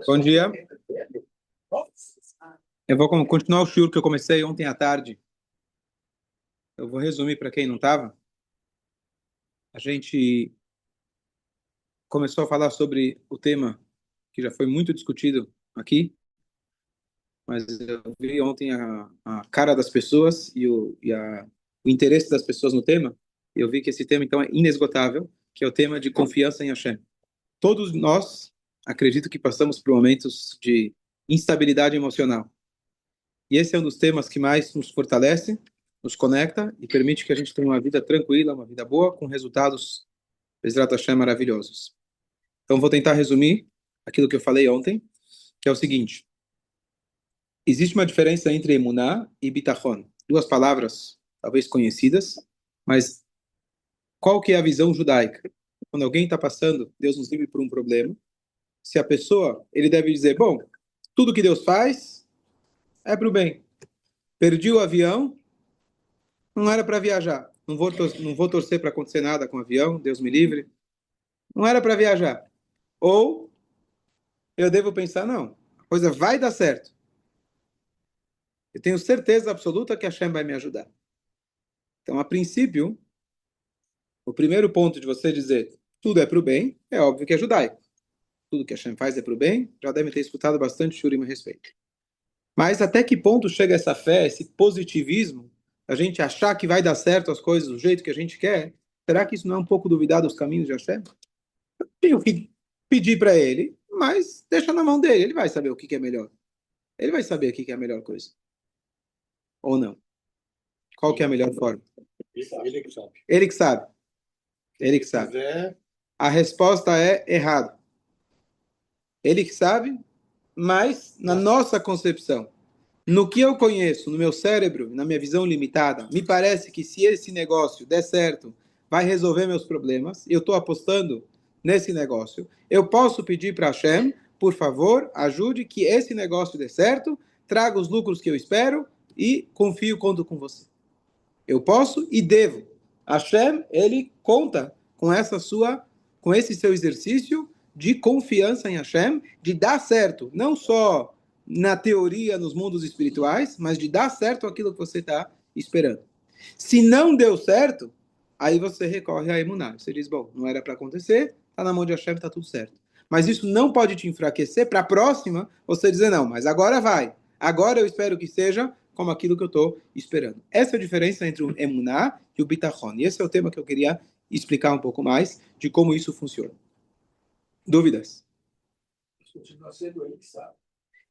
Bom dia. Eu vou continuar o shiur que eu comecei ontem à tarde. Eu vou resumir para quem não estava. A gente começou a falar sobre o tema que já foi muito discutido aqui, mas eu vi ontem a cara das pessoas o interesse das pessoas no tema. E eu vi que esse tema, então, é inesgotável, que é o tema de confiança em Hashem. Todos nós, acredito que passamos por momentos de instabilidade emocional. E esse é um dos temas que mais nos fortalece, nos conecta e permite que a gente tenha uma vida tranquila, uma vida boa, com resultados, Bezrat Hashem, maravilhosos. Então, vou tentar resumir aquilo que eu falei ontem, que é o seguinte. Existe uma diferença entre emuná e bitachon. Duas palavras, talvez conhecidas, mas qual que é a visão judaica? Quando alguém está passando, Deus nos livre por um problema, se a pessoa, ele deve dizer, bom, tudo que Deus faz é para o bem. Perdi o avião, não era para viajar. Não vou torcer para acontecer nada com o avião, Deus me livre. Não era para viajar. Ou eu devo pensar, não, a coisa vai dar certo. Eu tenho certeza absoluta que a Hashem vai me ajudar. Então, a princípio, o primeiro ponto de você dizer tudo é para o bem, é óbvio que é judaico. Tudo que a Hashem faz é para o bem, já devem ter escutado bastante shurim a respeito. Mas até que ponto chega essa fé, esse positivismo, a gente achar que vai dar certo as coisas do jeito que a gente quer? Será que isso não é um pouco duvidar dos caminhos de Hashem? Eu tenho que pedir para ele, mas deixa na mão dele, ele vai saber o que é melhor. Ele vai saber o que é a melhor coisa. Ou não? Qual que é a melhor forma? Ele que sabe. Ele que sabe. Ele que sabe. A resposta é errado. Ele que sabe, mas na nossa concepção, no que eu conheço, no meu cérebro, na minha visão limitada, me parece que se esse negócio der certo, vai resolver meus problemas, eu estou apostando nesse negócio, eu posso pedir para Hashem, por favor, ajude que esse negócio dê certo, traga os lucros que eu espero e confio, conto com você. Eu posso e devo. Hashem, ele conta com com esse seu exercício de confiança em Hashem, de dar certo, não só na teoria, nos mundos espirituais, mas de dar certo aquilo que você está esperando. Se não deu certo, aí você recorre a emuná. Você diz, bom, não era para acontecer, está na mão de Hashem, está tudo certo. Mas isso não pode te enfraquecer para a próxima você dizer, não, mas agora vai. Agora eu espero que seja como aquilo que eu estou esperando. Essa é a diferença entre o emuná e o bitachon. E esse é o tema que eu queria explicar um pouco mais de como isso funciona. Dúvidas? Continua sendo ele que sabe.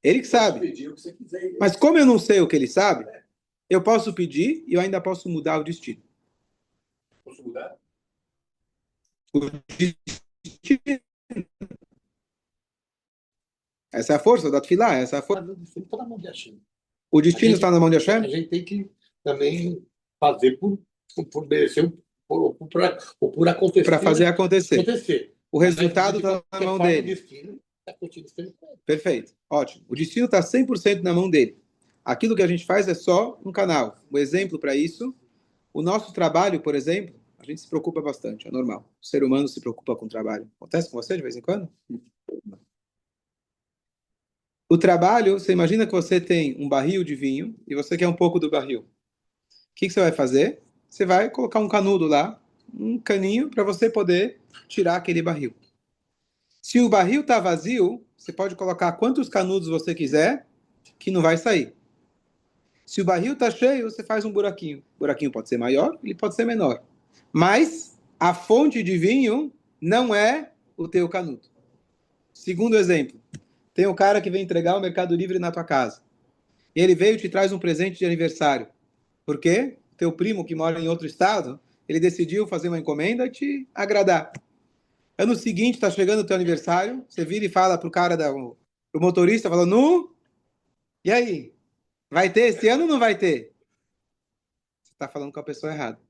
Ele que sabe. Pedir o que você quiser. Mas como eu não sei o que ele sabe, eu posso pedir e eu ainda posso mudar o destino. Posso mudar? O destino. Essa é a força da Tfilá, essa é a força. O destino está na mão de Hashem. O destino está na mão de Hashem? A gente tem que também fazer por merecer ou por acontecer. Para fazer acontecer. O resultado está na mão dele. Perfeito, ótimo. O destino está 100% na mão dele. Aquilo que a gente faz é só um canal. Um exemplo para isso, o nosso trabalho, por exemplo, a gente se preocupa bastante, é normal. O ser humano se preocupa com o trabalho. Acontece com você de vez em quando? O trabalho, você imagina que você tem um barril de vinho e você quer um pouco do barril. O que você vai fazer? Você vai colocar um canudo lá, um caninho, para você poder tirar aquele barril. Se o barril está vazio, você pode colocar quantos canudos você quiser, que não vai sair. Se o barril está cheio, você faz um buraquinho. O buraquinho pode ser maior, ele pode ser menor. Mas a fonte de vinho não é o teu canudo. Segundo exemplo, tem um cara que vem entregar o Mercado Livre na tua casa. E ele veio e te traz um presente de aniversário. Por quê? Teu primo que mora em outro estado, ele decidiu fazer uma encomenda e te agradar. Ano seguinte, está chegando o teu aniversário, você vira e fala pro cara, pro motorista, fala, nu, e aí? Vai ter esse ano ou não vai ter? Você está falando com a pessoa errada.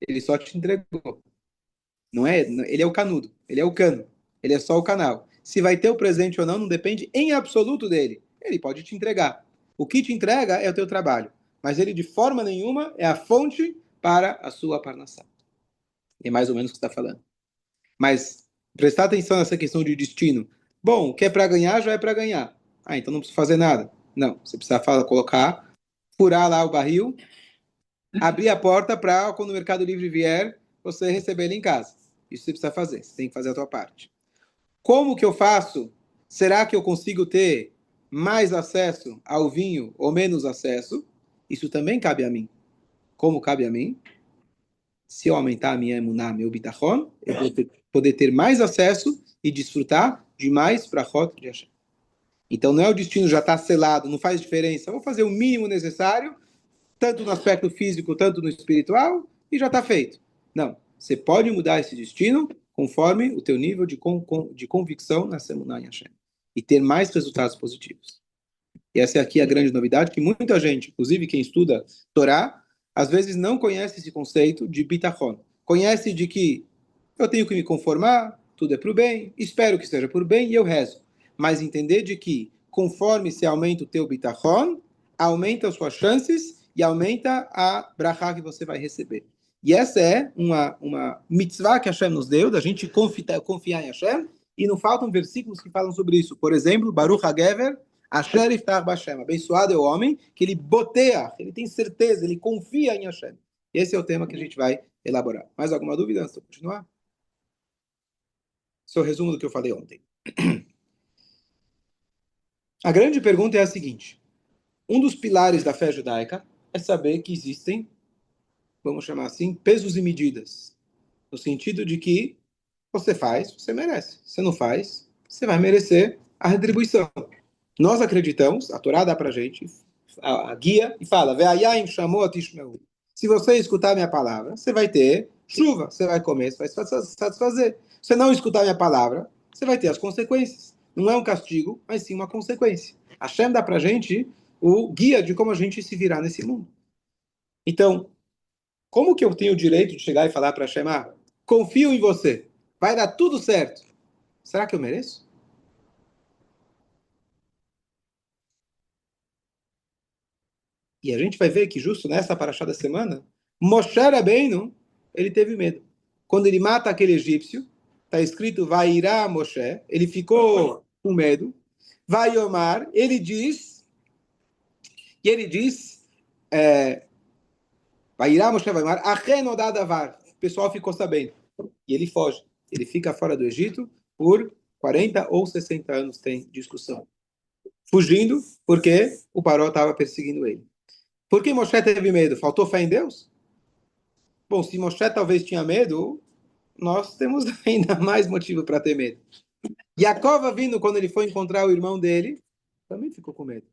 Ele só te entregou. Não é? Ele é o canudo, ele é o cano, ele é só o canal. Se vai ter o presente ou não, não depende em absoluto dele. Ele pode te entregar. O que te entrega é o teu trabalho. Mas ele, de forma nenhuma, é a fonte para a sua parnassá. É mais ou menos o que você está falando. Mas Prestar atenção nessa questão de destino. Bom, o que é para ganhar, já é para ganhar. Ah, então não precisa fazer nada. Não, você precisa colocar, furar lá o barril, abrir a porta para, quando o Mercado Livre vier, você receber ele em casa. Isso você precisa fazer, você tem que fazer a sua parte. Como que eu faço? Será que eu consigo ter mais acesso ao vinho ou menos acesso? Isso também cabe a mim. Como cabe a mim? Se eu aumentar a minha emuná, meu bitachon, eu vou poder ter mais acesso e desfrutar de mais brachot de Hashem. Então não é o destino já está selado, não faz diferença. Eu vou fazer o mínimo necessário, tanto no aspecto físico, tanto no espiritual, e já está feito. Não, você pode mudar esse destino conforme o teu nível de convicção na Semunah em Hashem. E ter mais resultados positivos. E essa é aqui a grande novidade, que muita gente, inclusive quem estuda Torá, às vezes não conhece esse conceito de bitachon. Conhece de que eu tenho que me conformar, tudo é para o bem, espero que seja por bem e eu rezo. Mas entender de que conforme se aumenta o teu bitachon, aumenta as suas chances e aumenta a brachá que você vai receber. E essa é uma mitzvah que Hashem nos deu, da gente confiar em Hashem, e não faltam versículos que falam sobre isso. Por exemplo, Baruch HaGever, Asher Iftach Bashem. Abençoado é o homem que ele boteia, ele tem certeza, ele confia em Hashem. Esse é o tema que a gente vai elaborar. Mais alguma dúvida antes de eu continuar? Esse é o resumo do que eu falei ontem. A grande pergunta é a seguinte: um dos pilares da fé judaica é saber que existem, vamos chamar assim, pesos e medidas. No sentido de que você faz, você merece. Você não faz, você vai merecer a retribuição. Nós acreditamos, a Torá dá pra gente a guia e fala: Ve'ayayim chamou a tishmeu. Se você escutar minha palavra, você vai ter chuva, você vai comer, você vai satisfazer. Se você não escutar minha palavra, você vai ter as consequências. Não é um castigo, mas sim uma consequência. A Hashem dá pra gente o guia de como a gente se virar nesse mundo. Então, como que eu tenho o direito de chegar e falar para Hashem: confio em você, vai dar tudo certo? Será que eu mereço? E a gente vai ver que justo nessa paraxá da semana, Moshe Rabbeinu, ele teve medo. Quando ele mata aquele egípcio, está escrito, vai irá Moshe, ele ficou com medo, vai Omar, ele diz, vai irá Moshe, vai Omar, Achenodadavar. O pessoal ficou sabendo. E ele foge. Ele fica fora do Egito por 40 ou 60 anos, tem discussão. Fugindo, porque o Paró estava perseguindo ele. Por que Moshe teve medo? Faltou fé em Deus? Bom, se Moshe talvez tinha medo, nós temos ainda mais motivo para ter medo. Yaakov vindo, quando ele foi encontrar o irmão dele, também ficou com medo.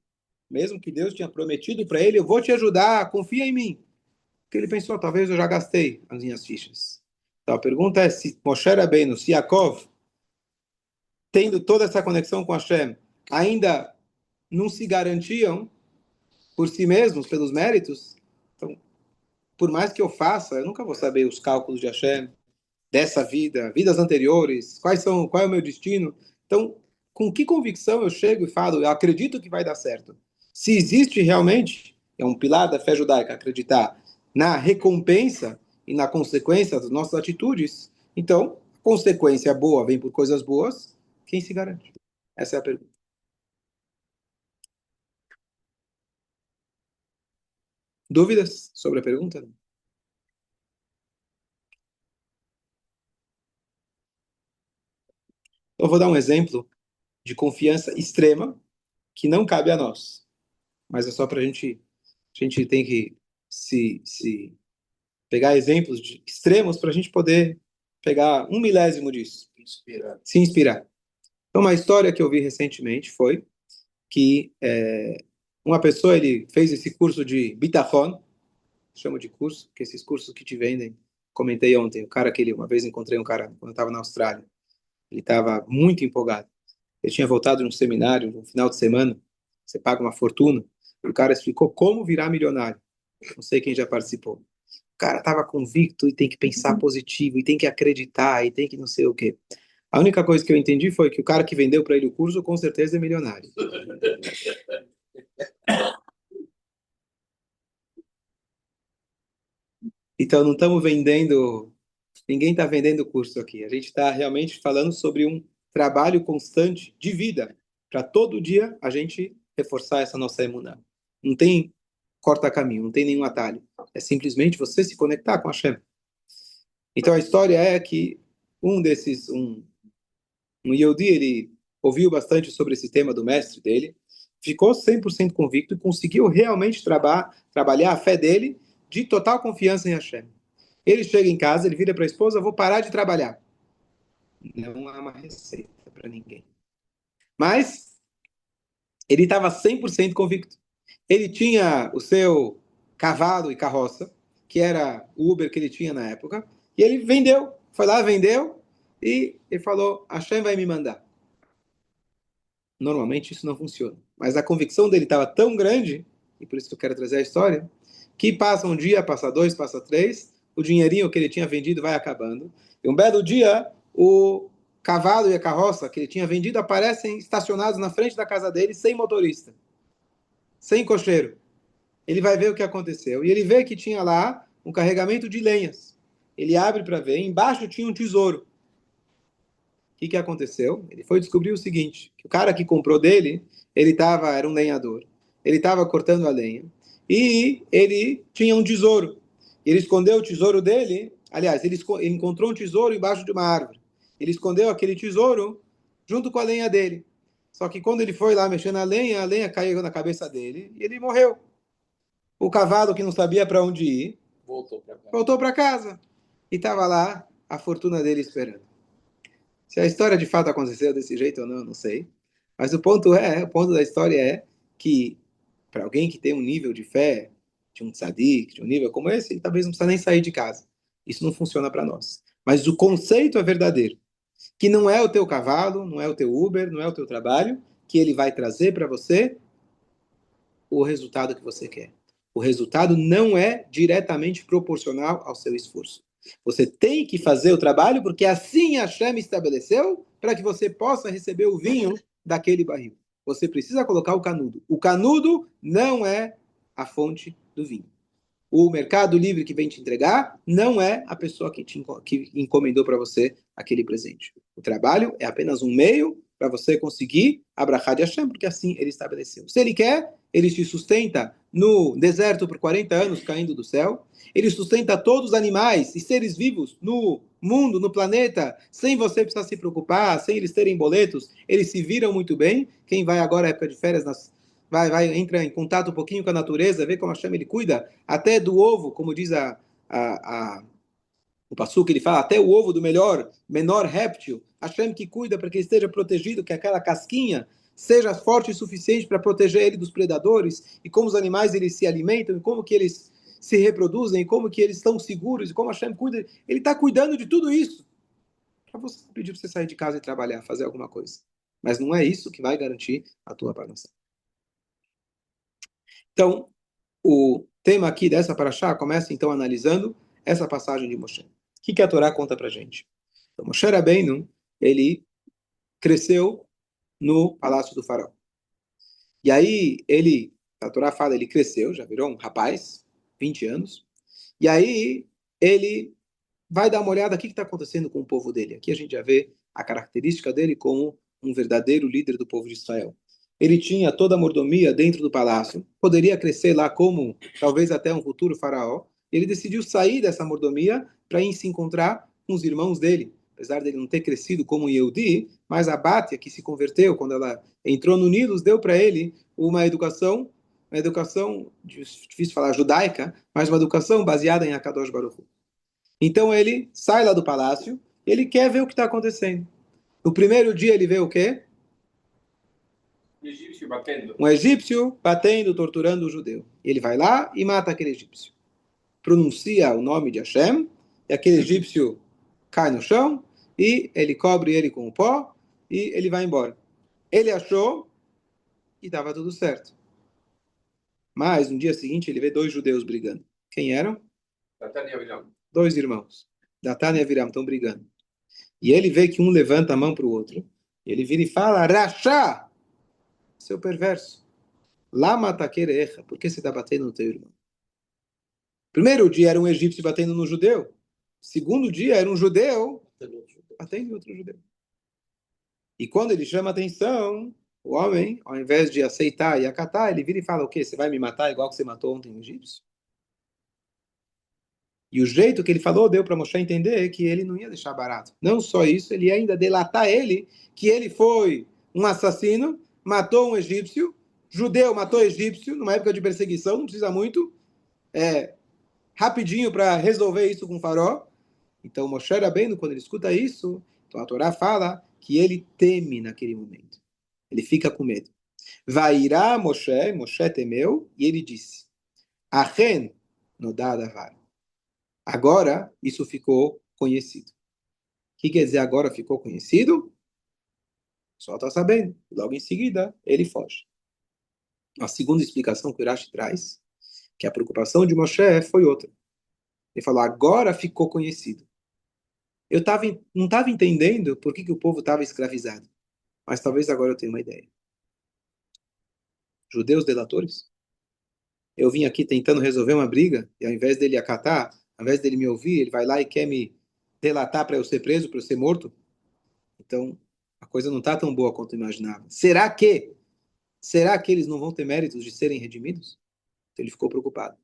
Mesmo que Deus tinha prometido para ele, eu vou te ajudar, confia em mim. Porque ele pensou, talvez eu já gastei as minhas fichas. Então a pergunta é, se Moshe Rabbeinu, se Yaakov, tendo toda essa conexão com Hashem, ainda não se garantiam por si mesmos, pelos méritos, então, por mais que eu faça, eu nunca vou saber os cálculos de Hashem, dessa vida, vidas anteriores, qual é o meu destino. Então, com que convicção eu chego e falo, eu acredito que vai dar certo? Se existe realmente, é um pilar da fé judaica, acreditar na recompensa e na consequência das nossas atitudes, então, consequência boa vem por coisas boas, quem se garante? Essa é a pergunta. Dúvidas sobre a pergunta? Eu vou dar um exemplo de confiança extrema que não cabe a nós, mas é só para a gente tem que se pegar exemplos extremos para a gente poder pegar um milésimo disso, se inspirar. Então, uma história que eu vi recentemente foi que uma pessoa ele fez esse curso de bitachon, chama de curso, que esses cursos que te vendem, comentei ontem, o cara que ele, uma vez encontrei um cara quando eu estava na Austrália, ele estava muito empolgado. Ele tinha voltado de um seminário no final de semana, você paga uma fortuna, e o cara explicou como virar milionário. Não sei quem já participou. O cara estava convicto e tem que pensar positivo, e tem que acreditar, e tem que não sei o quê. A única coisa que eu entendi foi que o cara que vendeu para ele o curso com certeza é milionário. Então não estamos vendendo Ninguém está vendendo o curso aqui. A gente está realmente falando sobre um trabalho constante de vida, para todo dia a gente reforçar essa nossa emuná. Não tem corta-caminho, não tem nenhum atalho. É simplesmente você se conectar com a Hashem. Então a história é que um Yehudi, ele ouviu bastante sobre esse tema do mestre dele, ficou 100% convicto e conseguiu realmente trabalhar a fé dele de total confiança em Hashem. Ele chega em casa, ele vira para a esposa, vou parar de trabalhar. Não há uma receita para ninguém. Mas ele estava 100% convicto. Ele tinha o seu cavalo e carroça, que era o Uber que ele tinha na época, e ele vendeu. Foi lá, vendeu, e ele falou, Hashem vai me mandar. Normalmente isso não funciona. Mas a convicção dele estava tão grande, e por isso que eu quero trazer a história, que passa um dia, passa dois, passa três, o dinheirinho que ele tinha vendido vai acabando, e um belo dia, o cavalo e a carroça que ele tinha vendido aparecem estacionados na frente da casa dele, sem motorista, sem cocheiro. Ele vai ver o que aconteceu, e ele vê que tinha lá um carregamento de lenhas. Ele abre para ver, embaixo tinha um tesouro. O que aconteceu? Ele foi descobrir o seguinte, que o cara que comprou dele, era um lenhador, ele estava cortando a lenha, e ele tinha um tesouro. Ele escondeu o tesouro dele, aliás, ele encontrou um tesouro embaixo de uma árvore. Ele escondeu aquele tesouro junto com a lenha dele. Só que quando ele foi lá mexer na lenha, a lenha caiu na cabeça dele e ele morreu. O cavalo, que não sabia para onde ir, voltou para casa. E estava lá a fortuna dele esperando. Se a história de fato aconteceu desse jeito ou não, não sei. Mas o ponto da história é que para alguém que tem um nível de fé, de um tzadik, de um nível como esse, ele talvez não precisa nem sair de casa. Isso não funciona para nós. Mas o conceito é verdadeiro, que não é o teu cavalo, não é o teu Uber, não é o teu trabalho, que ele vai trazer para você o resultado que você quer. O resultado não é diretamente proporcional ao seu esforço. Você tem que fazer o trabalho porque assim Hashem estabeleceu para que você possa receber o vinho daquele barril. Você precisa colocar o canudo. O canudo não é a fonte do vinho. O mercado livre que vem te entregar não é a pessoa que encomendou para você aquele presente. O trabalho é apenas um meio para você conseguir abrahar de Hashem, porque assim ele estabeleceu. Se ele quer, ele te sustenta no deserto por 40 anos caindo do céu. Ele sustenta todos os animais e seres vivos no mundo, no planeta, sem você precisar se preocupar, sem eles terem boletos. Eles se viram muito bem. Quem vai agora à época de férias entra em contato um pouquinho com a natureza, vê como a Hashem ele cuida até do ovo, como diz o Passuca, ele fala, até o ovo do menor réptil, Hashem que cuida para que ele esteja protegido, que aquela casquinha seja forte o suficiente para proteger ele dos predadores, e como os animais eles se alimentam, e como que eles se reproduzem, e como que eles estão seguros, e como Hashem cuida, ele está cuidando de tudo isso. Para você pedir para você sair de casa e trabalhar, fazer alguma coisa. Mas não é isso que vai garantir a tua parnassá. Então, o tema aqui dessa paraxá começa então analisando essa passagem de Moshe. O que a Torá conta para gente? Então, Moshe Rabbeinu, ele cresceu no palácio do faraó. E aí, a Torá fala, ele cresceu, já virou um rapaz, 20 anos, e aí ele vai dar uma olhada o que está acontecendo com o povo dele. Aqui a gente já vê a característica dele como um verdadeiro líder do povo de Israel. Ele tinha toda a mordomia dentro do palácio, poderia crescer lá como talvez até um futuro faraó. Ele decidiu sair dessa mordomia para ir se encontrar com os irmãos dele. Apesar dele não ter crescido como Yehudi, mas a Bátia, que se converteu quando ela entrou no Nilus, deu para ele uma educação, difícil falar judaica, mas uma educação baseada em Akadosh Baruch Hu. Então ele sai lá do palácio, ele quer ver o que está acontecendo. No primeiro dia ele vê o quê? Um egípcio batendo, torturando o judeu. Ele vai lá e mata aquele egípcio. Pronuncia o nome de Hashem, e aquele egípcio cai no chão, e ele cobre ele com o pó, e ele vai embora. Ele achou que estava tudo certo. Mas no dia seguinte ele vê dois judeus brigando. Quem eram? Dois irmãos. Datan e Aviram estão brigando. E ele vê que um levanta a mão para o outro. Ele vira e fala, Rachá, seu perverso. Lama taquerecha, por que você está batendo no teu irmão? Primeiro dia era um egípcio batendo no judeu. Segundo dia era um judeu batendo outro judeu. E quando ele chama atenção, o homem, ao invés de aceitar e acatar, ele vira e fala: o quê? Você vai me matar igual que você matou ontem o egípcio? E o jeito que ele falou deu para Moshe entender que ele não ia deixar barato. Não só isso, ele ia ainda delatar ele, que ele foi um assassino, matou um egípcio, judeu matou egípcio, numa época de perseguição, não precisa muito, rapidinho para resolver isso com o faraó. Então Moshe Rabbeinu, quando ele escuta isso, então a Torá fala que ele teme naquele momento. Ele fica com medo. Vairá Moshe, Moshe temeu, e ele disse, Achen nodadavar. Agora isso ficou conhecido. O que quer dizer agora ficou conhecido? Só está sabendo. Logo em seguida, ele foge. A segunda explicação que o Urashi traz, que a preocupação de Moshe foi outra. Ele falou, agora ficou conhecido. Não estava entendendo por que o povo estava escravizado. Mas talvez agora eu tenha uma ideia. Judeus delatores? Eu vim aqui tentando resolver uma briga, e ao invés dele acatar, ao invés dele me ouvir, ele vai lá e quer me delatar para eu ser preso, para eu ser morto. Então, a coisa não está tão boa quanto eu imaginava. Será que eles não vão ter méritos de serem redimidos? Então, ele ficou preocupado.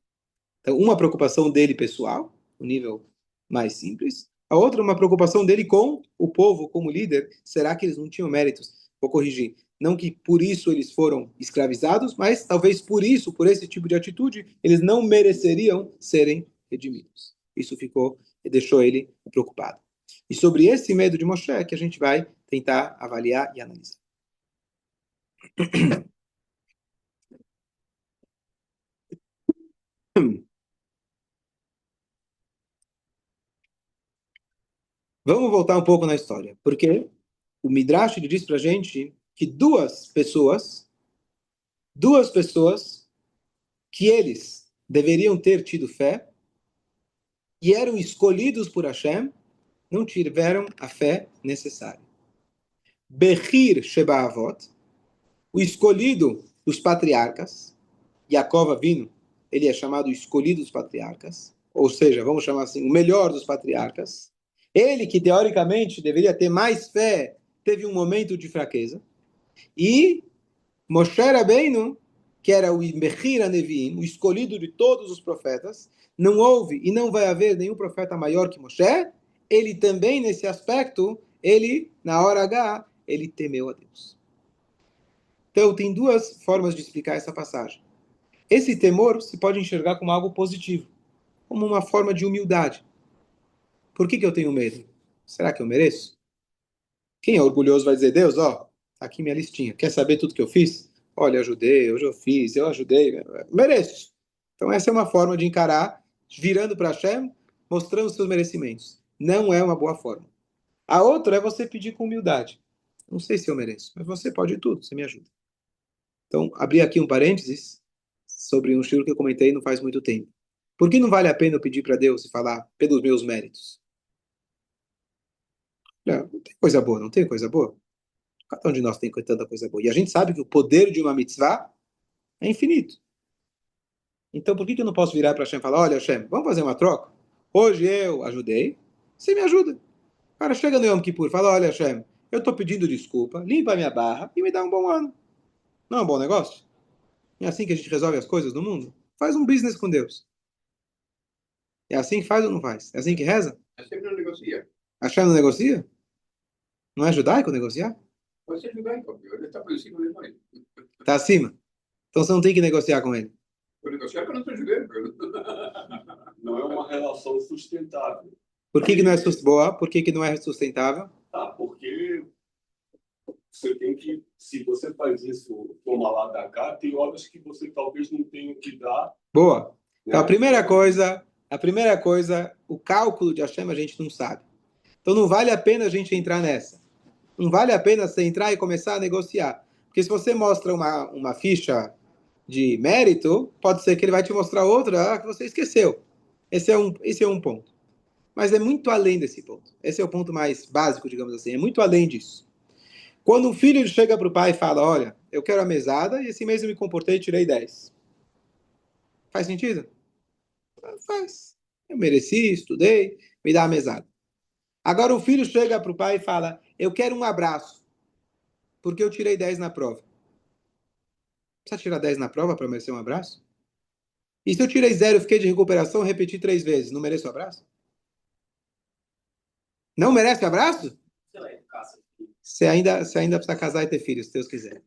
Então, uma preocupação dele pessoal, no nível mais simples. A outra, uma preocupação dele com o povo, como líder. Será que eles não tinham méritos? Vou corrigir. Não que por isso eles foram escravizados, mas talvez por isso, por esse tipo de atitude, eles não mereceriam serem redimidos. Isso ficou e deixou ele preocupado. E sobre esse medo de Moshe é que a gente vai tentar avaliar e analisar. Vamos voltar um pouco na história, porque o Midrash diz para a gente que duas pessoas que eles deveriam ter tido fé e eram escolhidos por Hashem, não tiveram a fé necessária. Bechir Shebaavot, o escolhido dos patriarcas, Yaakov Avinu, ele é chamado escolhido dos patriarcas, ou seja, vamos chamar assim, o melhor dos patriarcas. Ele que teoricamente deveria ter mais fé, teve um momento de fraqueza. E Moshe Rabbeinu, que era o Mechir Neviim, o escolhido de todos os profetas, não houve e não vai haver nenhum profeta maior que Moshe, ele também, nesse aspecto, ele, na hora H, ele temeu a Deus. Então, tem duas formas de explicar essa passagem. Esse temor se pode enxergar como algo positivo, como uma forma de humildade. Por que eu tenho medo? Será que eu mereço? Quem é orgulhoso vai dizer, Deus, ó, tá aqui minha listinha. Quer saber tudo que eu fiz? Olha, eu ajudei, hoje eu fiz, eu ajudei, mereço. Então essa é uma forma de encarar, virando para Hashem, mostrando os seus merecimentos. Não é uma boa forma. A outra é você pedir com humildade. Não sei se eu mereço, mas você pode tudo, você me ajuda. Então, abri aqui um parênteses sobre um shiur que eu comentei não faz muito tempo. Por que não vale a pena eu pedir para Deus e falar pelos meus méritos? Não tem coisa boa, não tem coisa boa? Cada um de nós tem tanta coisa boa. E a gente sabe que o poder de uma mitzvah é infinito. Então, por que eu não posso virar para Hashem e falar, olha, Hashem, vamos fazer uma troca? Hoje eu ajudei, você me ajuda. O cara chega no Yom Kippur e fala, olha, Hashem, eu estou pedindo desculpa, limpa a minha barra e me dá um bom ano. Não é um bom negócio? É assim que a gente resolve as coisas no mundo? Faz um business com Deus. É assim que faz ou não faz? É assim que reza? Hashem não negocia. Hashem não negocia? Não é judaico negociar? Pode ser judaico, ele está por cima de nós. Está acima. Então você não tem que negociar com ele. Vou negociar, mas não estou judaico. Não é uma relação sustentável. Por que não é boa? Por que não é sustentável? Porque você tem que, se você faz isso, toma lá da cá, tem horas que você talvez não tenha que dar. Boa. Então a primeira coisa, o cálculo de Hashem a gente não sabe. Então não vale a pena a gente entrar nessa. Não vale a pena você entrar e começar a negociar. Porque se você mostra uma ficha de mérito, pode ser que ele vai te mostrar outra que você esqueceu. Esse é um ponto. Mas é muito além desse ponto. Esse é o ponto mais básico, digamos assim. É muito além disso. Quando um filho chega para o pai e fala, olha, eu quero a mesada e esse mês eu me comportei e tirei 10. Faz sentido? Faz. Eu mereci, estudei. me dá a mesada. Agora o filho chega para o pai e fala, eu quero um abraço, porque eu tirei 10 na prova. Precisa tirar 10 na prova para merecer um abraço? E se eu tirei 0, fiquei de recuperação, repeti 3 vezes, não mereço abraço? Não merece abraço? Você ainda precisa casar e ter filhos, se Deus quiser.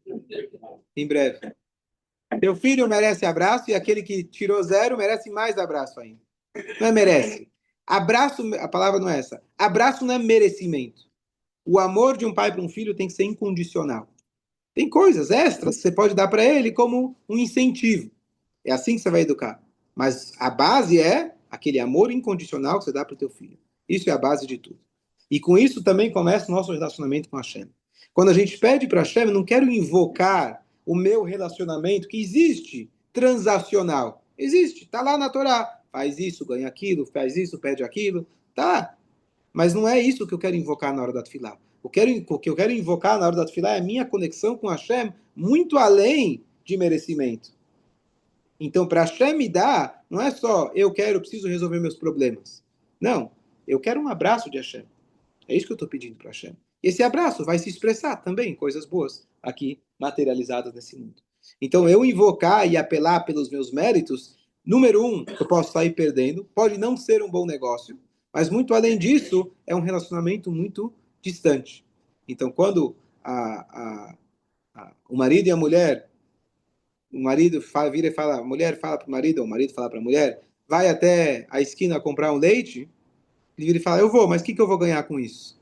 Em breve. Teu filho merece abraço e aquele que tirou 0 merece mais abraço ainda. Não é merece. Abraço, a palavra não é essa. Abraço não é merecimento. O amor de um pai para um filho tem que ser incondicional. Tem coisas extras que você pode dar para ele como um incentivo. É assim que você vai educar. Mas a base é aquele amor incondicional que você dá para o teu filho. Isso é a base de tudo. E com isso também começa o nosso relacionamento com Hashem. Quando a gente pede para Hashem, eu não quero invocar o meu relacionamento que existe, transacional. Existe, está lá na Torá. Faz isso, ganha aquilo, faz isso, pede aquilo. Tá. Mas não é isso que eu quero invocar na hora da Tefilá. O que eu quero invocar na hora da Tefilá é a minha conexão com Hashem muito além de merecimento. Então, para Hashem me dar, não é só eu preciso resolver meus problemas. Não, eu quero um abraço de Hashem. É isso que eu estou pedindo para Hashem. Esse abraço vai se expressar também em coisas boas aqui materializadas nesse mundo. Então, eu invocar e apelar pelos meus méritos, número 1, eu posso sair perdendo, pode não ser um bom negócio, mas muito além disso, é um relacionamento muito distante. Então, quando o marido e a mulher, o marido vira e fala, a mulher fala para o marido, ou o marido fala para a mulher, vai até a esquina comprar um leite, ele vira e fala, eu vou, mas o que eu vou ganhar com isso?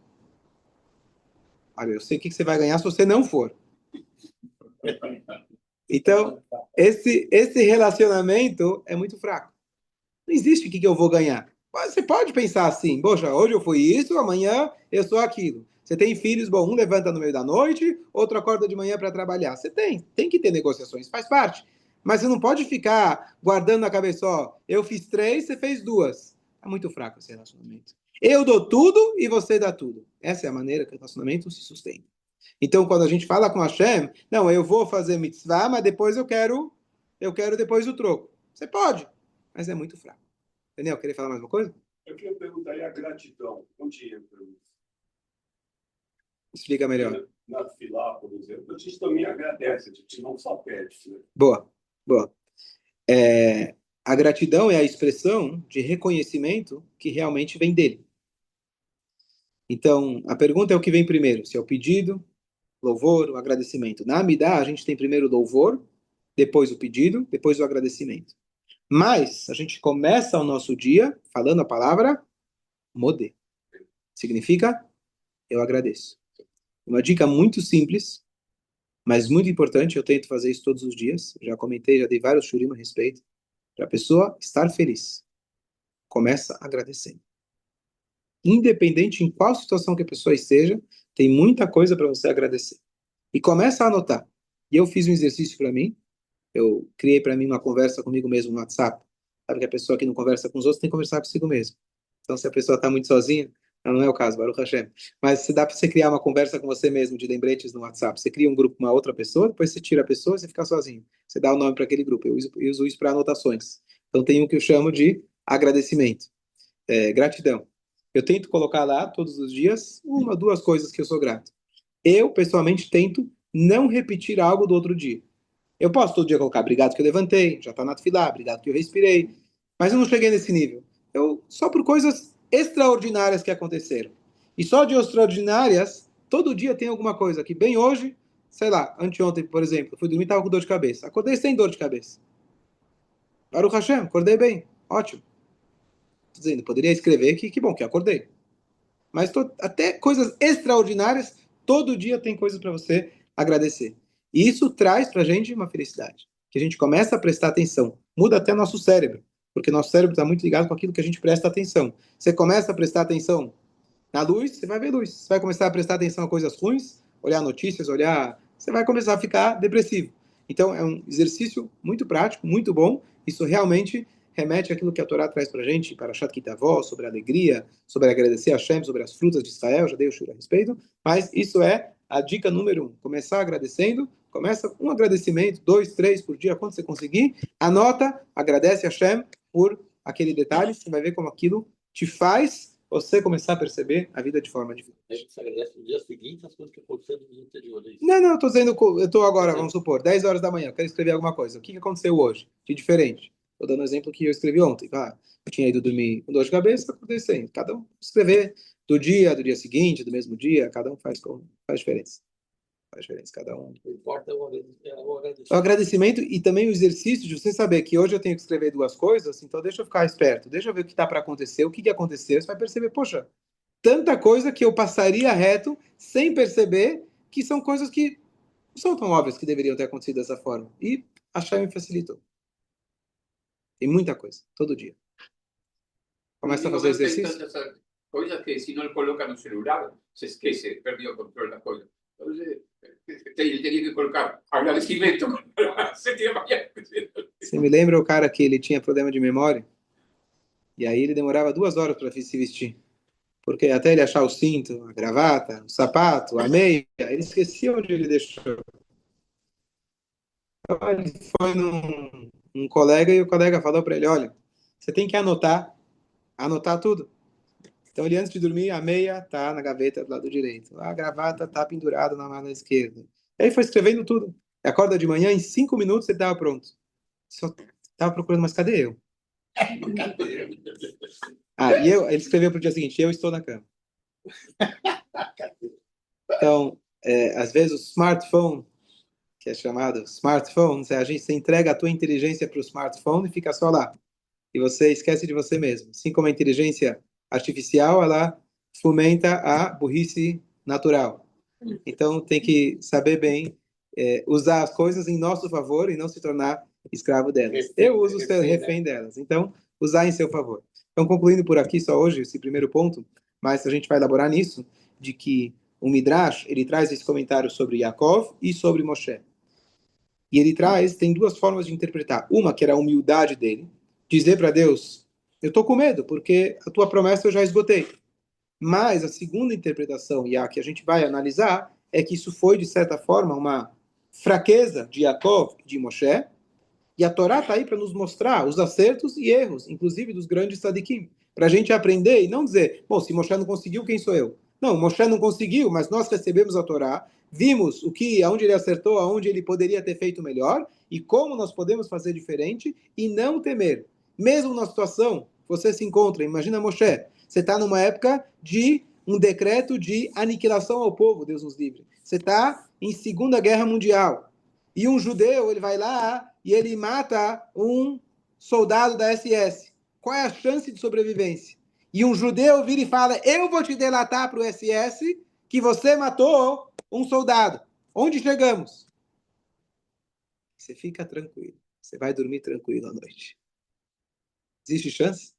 Olha, eu sei o que você vai ganhar se você não for. Então, esse relacionamento é muito fraco. Não existe o que eu vou ganhar. Você pode pensar assim, poxa, hoje eu fui isso, amanhã eu sou aquilo. Você tem filhos, bom, um levanta no meio da noite, outro acorda de manhã para trabalhar. Você tem que ter negociações, faz parte. Mas você não pode ficar guardando na cabeça, ó, eu fiz 3, você fez 2. É muito fraco esse relacionamento. Eu dou tudo e você dá tudo. Essa é a maneira que o relacionamento se sustenta. Então, quando a gente fala com Hashem, não, eu vou fazer mitzvah, mas depois eu quero depois o troco. Você pode, mas é muito fraco. Daniel, queria falar mais uma coisa? Eu queria perguntar, e a gratidão? Onde entra isso? Explica melhor. Na fila, por exemplo, a gente também agradece, a gente não só pede. Né? Boa. A gratidão é a expressão de reconhecimento que realmente vem dele. Então, a pergunta é o que vem primeiro, se é o pedido, louvor, o agradecimento. Na Amidá, a gente tem primeiro o louvor, depois o pedido, depois o agradecimento. Mas a gente começa o nosso dia falando a palavra modé. Significa eu agradeço. Uma dica muito simples, mas muito importante, eu tento fazer isso todos os dias. Já comentei, já dei vários shurim a respeito. Para a pessoa estar feliz, começa agradecendo. Independente em qual situação que a pessoa esteja, tem muita coisa para você agradecer. E começa a anotar. E eu fiz um exercício para mim, eu criei para mim uma conversa comigo mesmo no WhatsApp. Sabe que a pessoa que não conversa com os outros tem que conversar consigo mesmo. Então, se a pessoa está muito sozinha, não é o caso, Baruch Hashem. Mas se dá para você criar uma conversa com você mesmo de lembretes no WhatsApp, você cria um grupo com uma outra pessoa, depois você tira a pessoa e você fica sozinho. Você dá o nome para aquele grupo. Eu uso isso para anotações. Então, tem um que eu chamo de agradecimento, gratidão. Eu tento colocar lá todos os dias 1, 2 coisas que eu sou grato. Eu, pessoalmente, tento não repetir algo do outro dia. Eu posso todo dia colocar obrigado que eu levantei, já está na fila, obrigado que eu respirei, mas eu não cheguei nesse nível. Só por coisas extraordinárias que aconteceram. E só de extraordinárias, todo dia tem alguma coisa que bem hoje, sei lá, anteontem, por exemplo, fui dormir e estava com dor de cabeça. Acordei sem dor de cabeça. Baruch Hashem, acordei bem, ótimo. Tô dizendo, poderia escrever que bom que acordei. Mas até coisas extraordinárias, todo dia tem coisas para você agradecer. E isso traz para a gente uma felicidade. Que a gente começa a prestar atenção. Muda até nosso cérebro. Porque nosso cérebro está muito ligado com aquilo que a gente presta atenção. Você começa a prestar atenção na luz, você vai ver luz. Você vai começar a prestar atenção a coisas ruins, olhar notícias, você vai começar a ficar depressivo. Então, é um exercício muito prático, muito bom. Isso realmente remete àquilo que a Torá traz para a gente, para Shat Kitavó, sobre a alegria, sobre agradecer a Hashem, sobre as frutas de Israel, já dei o shur a respeito, mas isso é a dica número 1. Começar agradecendo, começa um agradecimento, 2, 3 por dia, quando você conseguir, anota, agradece a Hashem por aquele detalhe, você vai ver como aquilo te faz você começar a perceber a vida de forma diferente. A gente se agradece no dia seguinte as coisas que aconteceram no dia anterior. É isso. Não, eu estou dizendo, eu estou agora, vamos supor, 10 horas da manhã, eu quero escrever alguma coisa. O que aconteceu hoje de diferente? Estou dando um exemplo que eu escrevi ontem. Eu tinha ido dormir com dor de cabeça, acontecendo. Cada um escrever do dia seguinte, do mesmo dia, cada um faz diferença. Faz diferença, cada um. O que importa é o O agradecimento. agradecimento e também o exercício de você saber que hoje eu tenho que escrever duas coisas, então deixa eu ficar esperto, deixa eu ver o que está para acontecer, o que aconteceu. Você vai perceber, poxa, tanta coisa que eu passaria reto sem perceber que são coisas que não são tão óbvias que deveriam ter acontecido dessa forma. E a Shem me facilitou. Tem muita coisa, todo dia. Começa a fazer exercício. Tantas coisas que si no le coloca no celular, se esquece, perdió el control de las cosas. Entonces, ele teria que colocar agradecimento. Você me lembra o cara que ele tinha problema de memória? E aí ele demorava 2 horas para se vestir. Porque até ele achar o cinto, a gravata, o sapato, a meia, ele esquecia onde ele deixou. Então ele foi num colega e o colega falou para ele, olha, você tem que anotar tudo. Então ele antes de dormir, a meia tá na gaveta do lado direito, a gravata tá pendurada na mala esquerda. Aí ele foi escrevendo tudo. Acorda de manhã, em 5 minutos ele estava pronto. Só estava procurando, mas cadê eu? Ele escreveu para o dia seguinte, eu estou na cama. Então, às vezes o smartphone, que é chamado smartphone, você entrega a tua inteligência para o smartphone e fica só lá. E você esquece de você mesmo. Assim como a inteligência artificial, ela fomenta a burrice natural. Então, tem que saber bem usar as coisas em nosso favor e não se tornar escravo delas. Eu uso ser refém delas. Então, usar em seu favor. Então, concluindo por aqui só hoje esse primeiro ponto, mas a gente vai elaborar nisso, de que o Midrash, ele traz esse comentário sobre Yaakov e sobre Moshe. E ele tem duas formas de interpretar. Uma, que era a humildade dele, dizer para Deus, eu estou com medo, porque a tua promessa eu já esgotei. Mas a segunda interpretação, e a que a gente vai analisar, é que isso foi, de certa forma, uma fraqueza de Yaakov e de Moshe, e a Torá está aí para nos mostrar os acertos e erros, inclusive dos grandes tzadikim, para a gente aprender e não dizer, bom, se Moshe não conseguiu, quem sou eu? Não, Moshe não conseguiu, mas nós recebemos a Torá, vimos aonde ele acertou, aonde ele poderia ter feito melhor, e como nós podemos fazer diferente, e não temer. Mesmo na situação que você se encontra, imagina Moshe, você está numa época de um decreto de aniquilação ao povo, Deus nos livre. Você está em Segunda Guerra Mundial. E um judeu, ele vai lá e ele mata um soldado da SS. Qual é a chance de sobrevivência? E um judeu vira e fala, eu vou te delatar para o SS que você matou um soldado. Onde chegamos? Você fica tranquilo. Você vai dormir tranquilo à noite. Existe chance?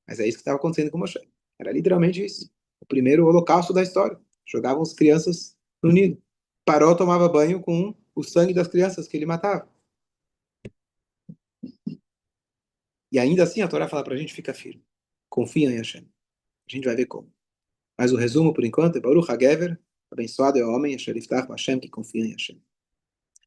Mas é isso que estava acontecendo com Moshe. Era literalmente isso. O primeiro holocausto da história. Jogavam as crianças no Nilo. Paró tomava banho com o sangue das crianças que ele matava. E ainda assim a Torá fala para a gente, fica firme. Confia em Hashem. A gente vai ver como. Mas o resumo, por enquanto, é Baruch HaGever, abençoado é o homem, Asher Yiftach Hashem, que confia em Hashem.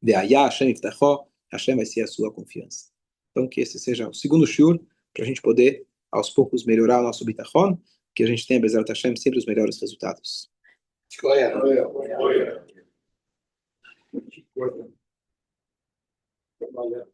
Ve'ayah Hashem Yiftacho, Hashem vai ser a sua confiança. Então, que esse seja o segundo shiur, para a gente poder, aos poucos, melhorar o nosso bitachon, que a gente tenha, Bezerra Hashem, sempre os melhores resultados. Olha.